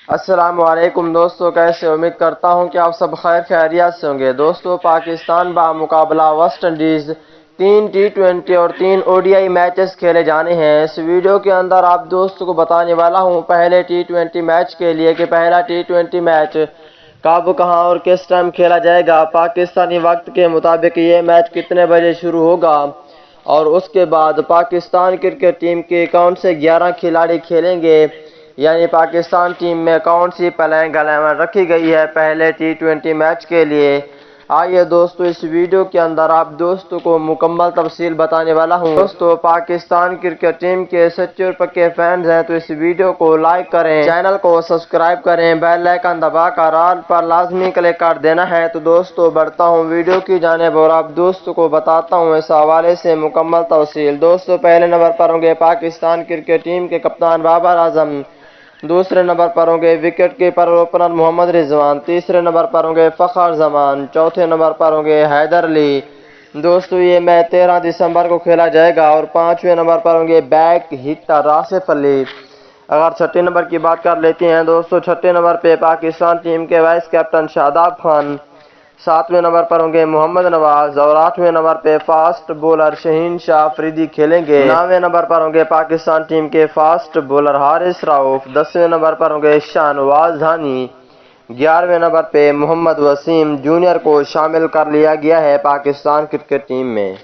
السلام علیکم دوستو، کیسے امید کرتا ہوں کہ آپ سب خیر خیریت سے ہوں گے۔ دوستو، پاکستان بمقابلہ ویسٹ انڈیز 3 T20 اور 3 ODI میچز کھیلے جانے ہیں۔ اس ویڈیو کے اندر آپ دوستوں کو بتانے والا ہوں پہلے T20 میچ کے لیے کہ پہلا T20 میچ کب، کہاں اور کس ٹائم کھیلا جائے گا۔ پاکستانی وقت کے مطابق یہ میچ کتنے بجے شروع ہوگا اور اس کے بعد پاکستان کرکٹ ٹیم کے کون سے 11 کھلاڑی کھیلیں گے، یعنی پاکستان ٹیم میں کون سی پلیننگ 11 رکھی گئی ہے پہلے T20 میچ کے لیے۔ آئیے دوستو، اس ویڈیو کے اندر آپ دوستوں کو مکمل تفصیل بتانے والا ہوں۔ دوستو، پاکستان کرکٹ ٹیم کے سچے اور پکے فینز ہیں تو اس ویڈیو کو لائک کریں، چینل کو سبسکرائب کریں، بیل آئیکن دبا کر آل پر لازمی کلک کر دینا ہے۔ تو دوستو، بڑھتا ہوں ویڈیو کی جانب اور آپ دوستوں کو بتاتا ہوں اس حوالے سے مکمل تفصیل۔ دوستو، پہلے نمبر پر ہوں گے پاکستان کرکٹ ٹیم کے کپتان بابر اعظم، دوسرے نمبر پر ہوں گے وکٹ کیپر اور اوپنر محمد رضوان، تیسرے نمبر پر ہوں گے فخر زمان، چوتھے نمبر پر ہوں گے حیدر علی۔ دوستو، یہ میچ 13 دسمبر کو کھیلا جائے گا اور 5ویں نمبر پر ہوں گے بیک ہٹر آصف علی۔ اگر چھٹے نمبر کی بات کر لیتے ہیں دوستو، چھٹے نمبر پہ پاکستان ٹیم کے voice captain Shadab Khan, 7ویں number پر ہوں گے محمد نواز اور 8ویں نمبر پہ فاسٹ بولر شہین شاہ افریدی کھیلیں گے۔ 9ویں نمبر پر ہوں گے پاکستان ٹیم کے فاسٹ بولر حارث رؤف، 10ویں نمبر پر ہوں گے شاہنواز دھانی، 11ویں نمبر پہ محمد وسیم جونیئر کو شامل کر لیا گیا ہے پاکستان کرکٹ ٹیم میں۔